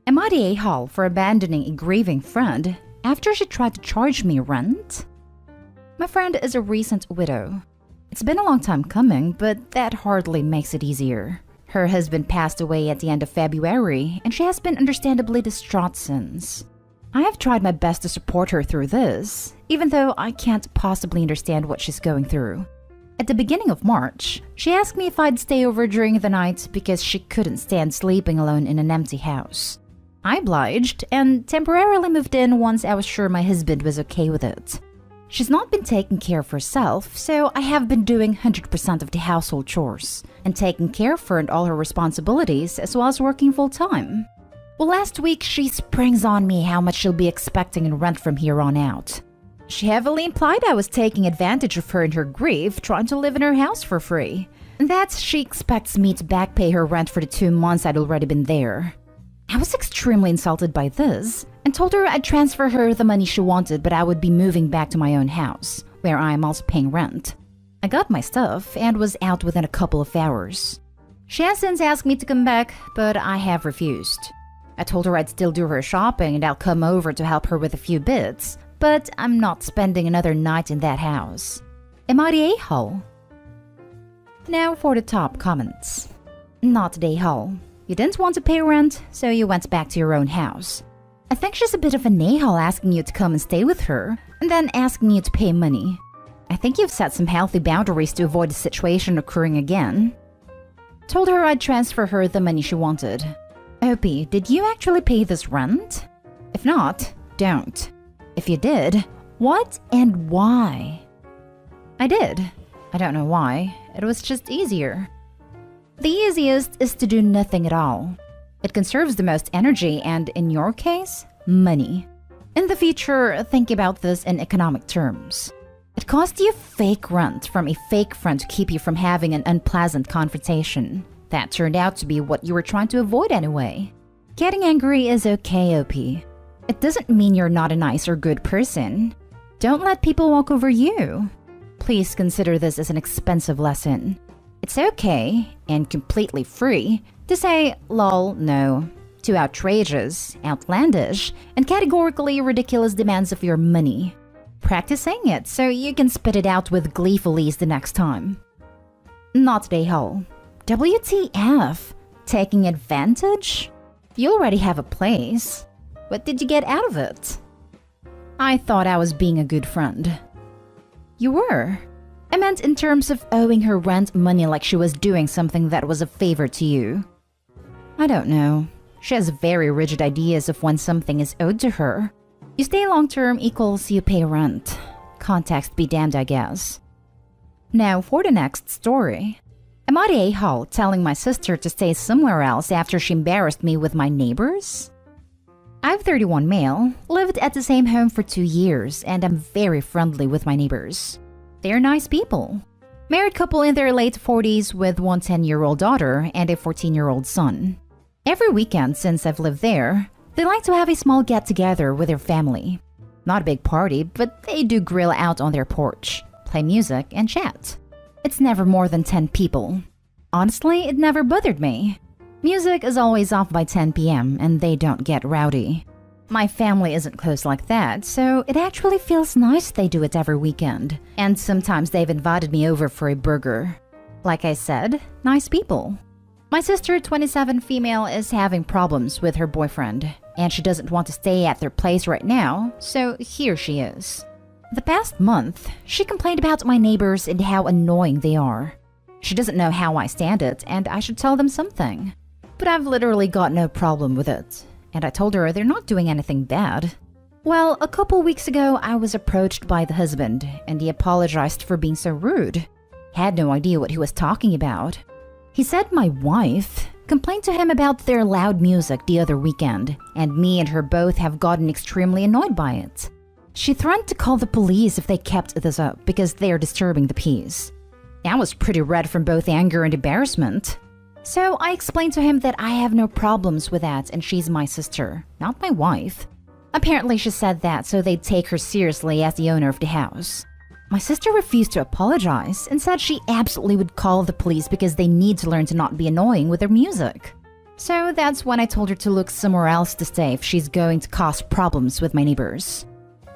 Am I the a-hole for abandoning a grieving friend after she tried to charge me rent? My friend is a recent widow. It's been a long time coming, but that hardly makes it easier. Her husband passed away at the end of February, and she has been understandably distraught since. I have tried my best to support her through this, even though I can't possibly understand what she's going through. At the beginning of March, she asked me if I'd stay over during the night because she couldn't stand sleeping alone in an empty house. I obliged and temporarily moved in once I was sure my husband was okay with it. She's not been taking care of herself, so I have been doing 100% of the household chores and taking care of her and all her responsibilities as well as working full-time. Well, last week she springs on me how much she'll be expecting in rent from here on out. She heavily implied I was taking advantage of her in her grief, trying to live in her house for free, and that she expects me to back pay her rent for the 2 months I'd already been there. I was extremely insulted by this and told her I'd transfer her the money she wanted, but I would be moving back to my own house, where I am also paying rent. I got my stuff and was out within a couple of hours. She has since asked me to come back, but I have refused. I told her I'd still do her shopping and I'll come over to help her with a few bits, but I'm not spending another night in that house. Am I the a-hole? Now for the top comments. Not the a-hole. You didn't want to pay rent, so you went back to your own house. I think she's a bit of an a-hole asking you to come and stay with her, and then asking you to pay money. I think you've set some healthy boundaries to avoid the situation occurring again. Told her I'd transfer her the money she wanted. Opie, did you actually pay this rent? If not, don't. If you did, what and why? I did. I don't know why. It was just easier. The easiest is to do nothing at all. It conserves the most energy and, in your case, money. In the future, think about this in economic terms. It cost you fake rent from a fake friend to keep you from having an unpleasant confrontation. That turned out to be what you were trying to avoid anyway. Getting angry is okay, OP. It doesn't mean you're not a nice or good person. Don't let people walk over you. Please consider this as an expensive lesson. It's okay, and completely free, to say, lol, no, to outrageous, outlandish, and categorically ridiculous demands of your money. Practice saying it so you can spit it out with gleeful ease the next time. Not the whole. WTF? Taking advantage? You already have a place. What did you get out of it? I thought I was being a good friend. You were. I meant in terms of owing her rent money like she was doing something that was a favor to you. I don't know. She has very rigid ideas of when something is owed to her. You stay long-term equals you pay rent. Context be damned, I guess. Now for the next story. Am I the a-hole telling my sister to stay somewhere else after she embarrassed me with my neighbors? I'm 31 male, lived at the same home for 2 years, and I'm very friendly with my neighbors. They're nice people. Married couple in their late 40s with one 10-year-old daughter and a 14-year-old son. Every weekend since I've lived there, they like to have a small get-together with their family. Not a big party, but they do grill out on their porch, play music, and chat. It's never more than 10 people. Honestly, it never bothered me. Music is always off by 10 p.m. and they don't get rowdy. My family isn't close like that, so it actually feels nice they do it every weekend. And sometimes they've invited me over for a burger. Like I said, nice people. My sister, 27 female, is having problems with her boyfriend, and she doesn't want to stay at their place right now, so here she is. The past month, she complained about my neighbors and how annoying they are. She doesn't know how I stand it, and I should tell them something. But I've literally got no problem with it. And I told her they're not doing anything bad. Well, a couple weeks ago, I was approached by the husband, and he apologized for being so rude. Had no idea what he was talking about. He said my wife complained to him about their loud music the other weekend, and me and her both have gotten extremely annoyed by it. She threatened to call the police if they kept this up because they are disturbing the peace. I was pretty red from both anger and embarrassment. So I explained to him that I have no problems with that and she's my sister, not my wife. Apparently she said that so they'd take her seriously as the owner of the house. My sister refused to apologize and said she absolutely would call the police because they need to learn to not be annoying with their music. So that's when I told her to look somewhere else to stay if she's going to cause problems with my neighbors.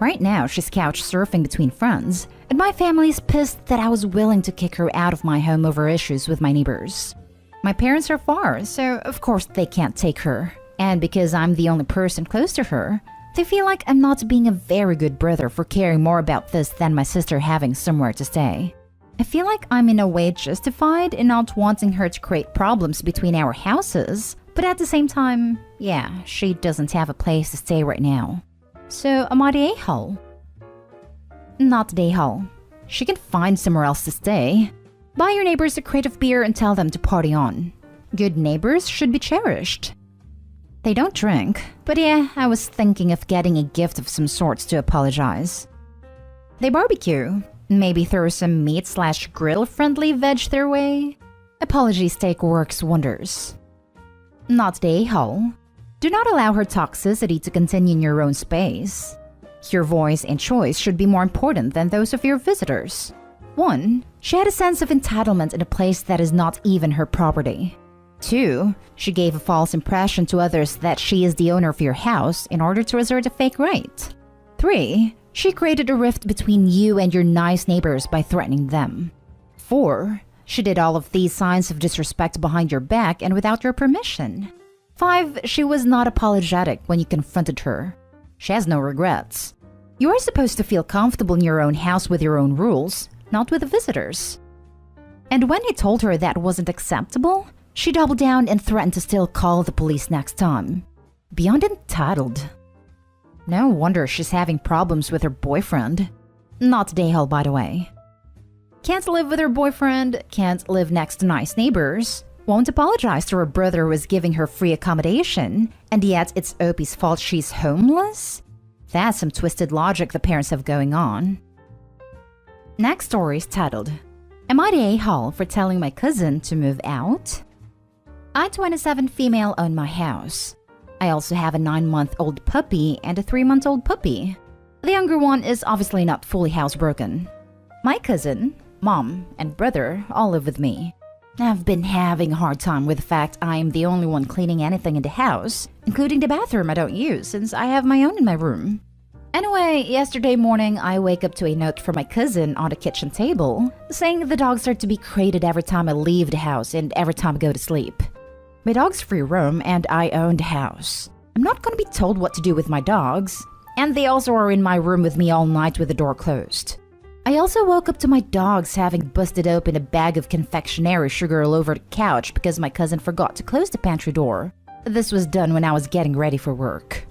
Right now, she's couch surfing between friends, and my family's pissed that I was willing to kick her out of my home over issues with my neighbors. My parents are far, so of course they can't take her. And because I'm the only person close to her, they feel like I'm not being a very good brother for caring more about this than my sister having somewhere to stay. I feel like I'm in a way justified in not wanting her to create problems between our houses, but at the same time, yeah, she doesn't have a place to stay right now. So am I the a-hole? Not the a-hole. She can find somewhere else to stay. Buy your neighbors a crate of beer and tell them to party on. Good neighbors should be cherished. They don't drink, but yeah, I was thinking of getting a gift of some sort to apologize. They barbecue. Maybe throw some meat/grill-friendly veg their way. Apology steak works wonders. Not the a-hole. Do not allow her toxicity to continue in your own space. Your voice and choice should be more important than those of your visitors. 1. She had a sense of entitlement in a place that is not even her property. 2. She gave a false impression to others that she is the owner of your house in order to assert a fake right. 3. She created a rift between you and your nice neighbors by threatening them. 4. She did all of these signs of disrespect behind your back and without your permission. 5. She was not apologetic when you confronted her. She has no regrets. You are supposed to feel comfortable in your own house with your own rules, not with the visitors. And when he told her that wasn't acceptable, she doubled down and threatened to still call the police next time. Beyond entitled. No wonder she's having problems with her boyfriend. Not the a-hole, by the way. Can't live with her boyfriend, can't live next to nice neighbors, won't apologize to her brother who is giving her free accommodation, and yet it's Opie's fault she's homeless? That's some twisted logic the parents have going on. Next story is titled, Am I the a-hole for telling my cousin to move out? I, 27 female, own my house. I also have a 9-month-old puppy and a 3-month-old puppy. The younger one is obviously not fully housebroken. My cousin, mom, and brother all live with me. I've been having a hard time with the fact I am the only one cleaning anything in the house, including the bathroom I don't use since I have my own in my room. Anyway, yesterday morning I wake up to a note from my cousin on the kitchen table saying the dogs are to be crated every time I leave the house and every time I go to sleep. My dogs free roam and I own the house. I'm not gonna be told what to do with my dogs, and they also are in my room with me all night with the door closed. I also woke up to my dogs having busted open a bag of confectionery sugar all over the couch because my cousin forgot to close the pantry door. This was done when I was getting ready for work.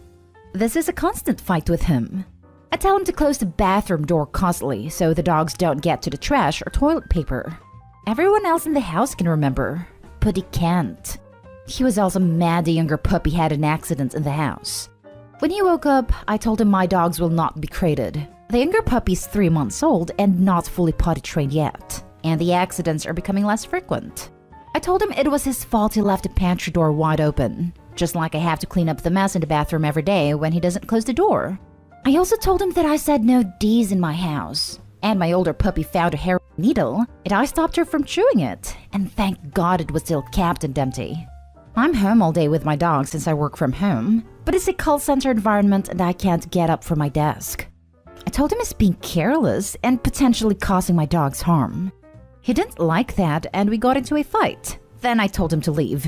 This is a constant fight with him. I tell him to close the bathroom door constantly so the dogs don't get to the trash or toilet paper. Everyone else in the house can remember, but he can't. He was also mad the younger puppy had an accident in the house. When he woke up, I told him my dogs will not be crated. The younger puppy's 3 months old and not fully potty trained yet, and the accidents are becoming less frequent. I told him it was his fault he left the pantry door wide open, just like I have to clean up the mess in the bathroom every day when he doesn't close the door. I also told him that I said no D's in my house, and my older puppy found a heroin needle, and I stopped her from chewing it, and thank God it was still capped and empty. I'm home all day with my dog since I work from home, but it's a call center environment and I can't get up from my desk. I told him he's being careless and potentially causing my dogs harm. He didn't like that and we got into a fight. Then I told him to leave.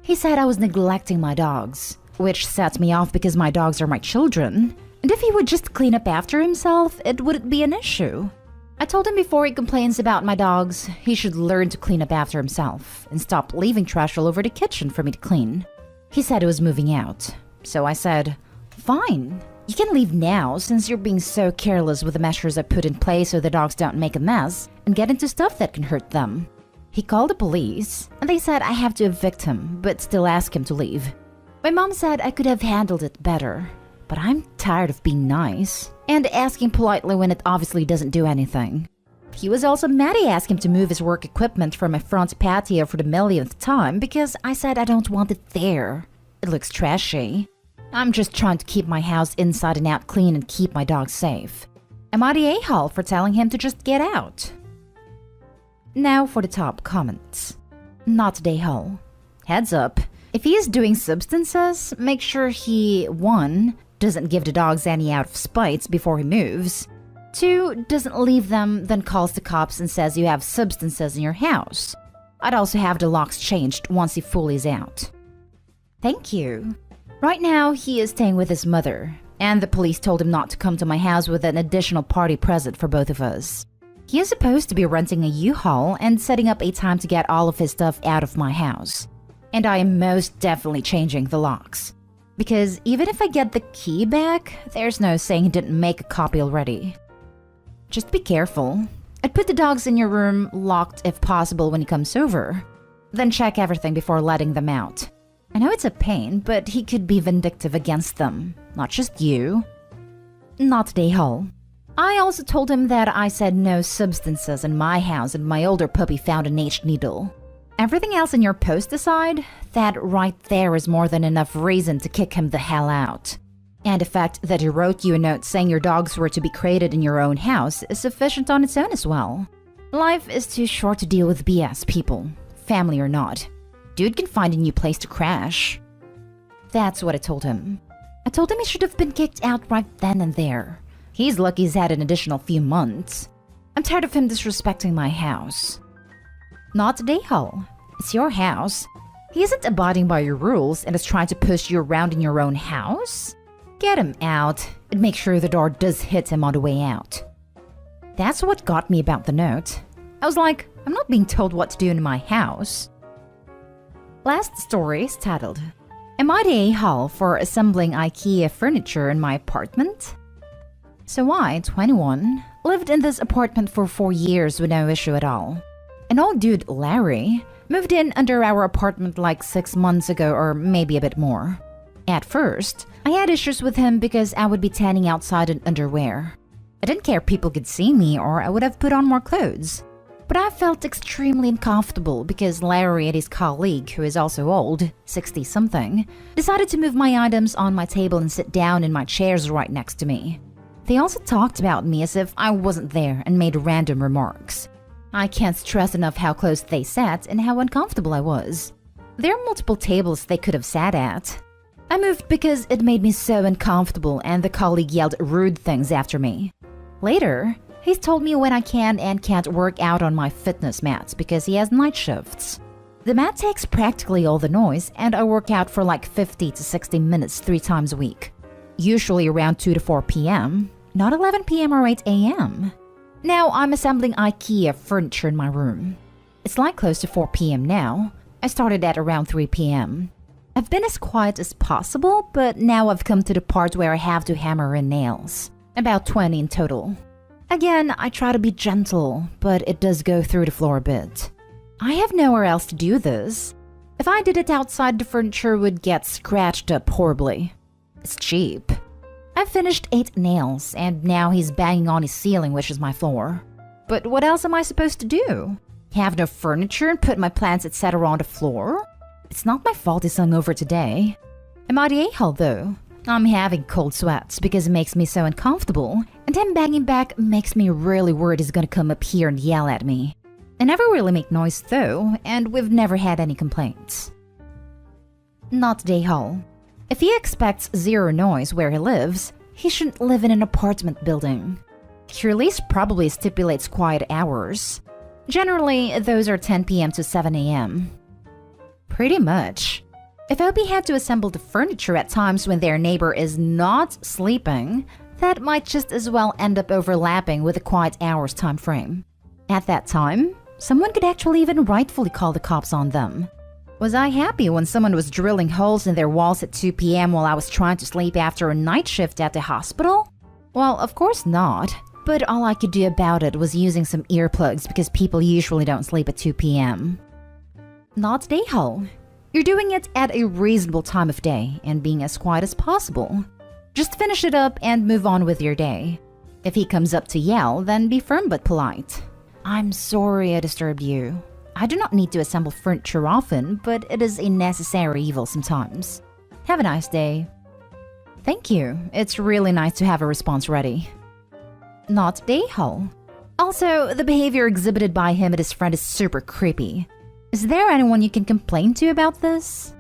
He said I was neglecting my dogs, which set me off because my dogs are my children, and if he would just clean up after himself, it wouldn't be an issue. I told him before he complains about my dogs, he should learn to clean up after himself and stop leaving trash all over the kitchen for me to clean. He said he was moving out, so I said, fine. You can leave now since you're being so careless with the measures I put in place so the dogs don't make a mess and get into stuff that can hurt them. He called the police and they said I have to evict him but still ask him to leave. My mom said I could have handled it better, but I'm tired of being nice and asking politely when it obviously doesn't do anything. He was also mad I asked him to move his work equipment from my front patio for the millionth time because I said I don't want it there. It looks trashy. I'm just trying to keep my house inside and out clean and keep my dogs safe. Am I the a-hole for telling him to just get out? Now for the top comments. Not the a-hole. Heads up, If he is doing substances, make sure he 1. Doesn't give the dogs any out of spite before he moves. 2. Doesn't leave them, then calls the cops and says you have substances in your house. I'd also have the locks changed once he fully is out. Thank you. Right now, he is staying with his mother, and the police told him not to come to my house with an additional party present for both of us. He is supposed to be renting a U-Haul and setting up a time to get all of his stuff out of my house. And I am most definitely changing the locks. Because even if I get the key back, there's no saying he didn't make a copy already. Just be careful. I'd put the dogs in your room locked if possible when he comes over. Then check everything before letting them out. I know it's a pain, but he could be vindictive against them. Not just you. Not today, Hull. I also told him that I said no substances in my house and my older puppy found an aged needle. Everything else in your post aside, that right there is more than enough reason to kick him the hell out. And the fact that he wrote you a note saying your dogs were to be created in your own house is sufficient on its own as well. Life is too short to deal with BS, people, family or not. Dude can find a new place to crash. That's what I told him. I told him he should have been kicked out right then and there. He's lucky he's had an additional few months. I'm tired of him disrespecting my house. Not today, Hull. It's your house. He isn't abiding by your rules and is trying to push you around in your own house? Get him out and make sure the door does hit him on the way out. That's what got me about the note. I was like, I'm not being told what to do in my house. Last story is titled, Am I the a-hole for assembling IKEA furniture in my apartment? So I, 21, lived in this apartment for 4 years with no issue at all. An old dude, Larry, moved in under our apartment like 6 months ago or maybe a bit more. At first, I had issues with him because I would be tanning outside in underwear. I didn't care if people could see me or I would have put on more clothes. But I felt extremely uncomfortable because Larry and his colleague, who is also old, 60-something, decided to move my items on my table and sit down in my chairs right next to me. They also talked about me as if I wasn't there and made random remarks. I can't stress enough how close they sat and how uncomfortable I was. There are multiple tables they could have sat at. I moved because it made me so uncomfortable and the colleague yelled rude things after me. Later, he's told me when I can and can't work out on my fitness mats because he has night shifts. The mat takes practically all the noise and I work out for like 50 to 60 minutes 3 times a week. Usually around 2 to 4 p.m., not 11 p.m. or 8 a.m. Now I'm assembling IKEA furniture in my room. It's like close to 4 p.m. now. I started at around 3 p.m. I've been as quiet as possible, but now I've come to the part where I have to hammer in nails. About 20 in total. Again, I try to be gentle, but it does go through the floor a bit. I have nowhere else to do this. If I did it outside, the furniture would get scratched up horribly. It's cheap. I've finished 8 nails, and now he's banging on his ceiling, which is my floor. But what else am I supposed to do? Have no furniture and put my plants etc. on the floor? It's not my fault he's hungover today. Am I the a-hole though? I'm having cold sweats because it makes me so uncomfortable, and him banging back makes me really worried he's gonna come up here and yell at me. I never really make noise though, and we've never had any complaints. Not the a-hole. If he expects zero noise where he lives, he shouldn't live in an apartment building. Your lease probably stipulates quiet hours. Generally, those are 10 p.m. to 7 a.m. Pretty much. If Opie had to assemble the furniture at times when their neighbor is not sleeping, that might just as well end up overlapping with the quiet hours time frame. At that time, someone could actually even rightfully call the cops on them. Was I happy when someone was drilling holes in their walls at 2 p.m. while I was trying to sleep after a night shift at the hospital? Well, of course not. But all I could do about it was using some earplugs because people usually don't sleep at 2 p.m. Not the a-hole. You're doing it at a reasonable time of day and being as quiet as possible. Just finish it up and move on with your day. If he comes up to yell, then be firm but polite. I'm sorry I disturbed you. I do not need to assemble furniture often, but it is a necessary evil sometimes. Have a nice day. Thank you. It's really nice to have a response ready. Not the a-hole. Also, the behavior exhibited by him and his friend is super creepy. Is there anyone you can complain to about this?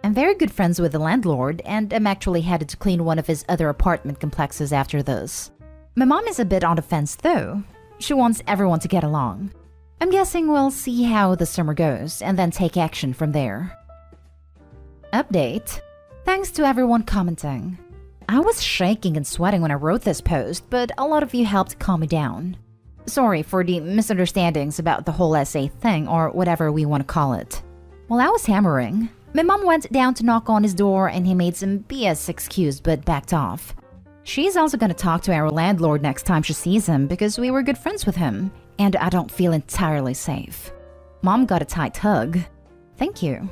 I'm very good friends with the landlord, and I'm actually headed to clean one of his other apartment complexes after this. My mom is a bit on the fence though. She wants everyone to get along. I'm guessing we'll see how the summer goes and then take action from there. Update. Thanks to everyone commenting. I was shaking and sweating when I wrote this post, but a lot of you helped calm me down. Sorry for the misunderstandings about the whole essay thing, or whatever we want to call it. While I was hammering, my mom went down to knock on his door and he made some BS excuse but backed off. She's also going to talk to our landlord next time she sees him because we were good friends with him, and I don't feel entirely safe. Mom got a tight hug. Thank you.